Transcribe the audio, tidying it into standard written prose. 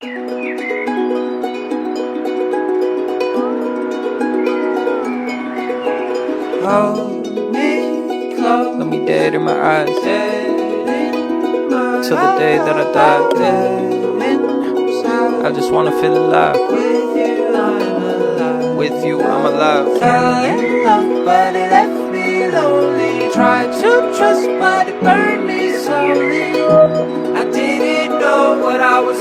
Hold me close, let me dead in my eyes, till the day that I die. I just wanna feel alive. With you I'm alive. Fell in love but it left me lonely. Tried to trust but it burned me slowly. I didn't know what I was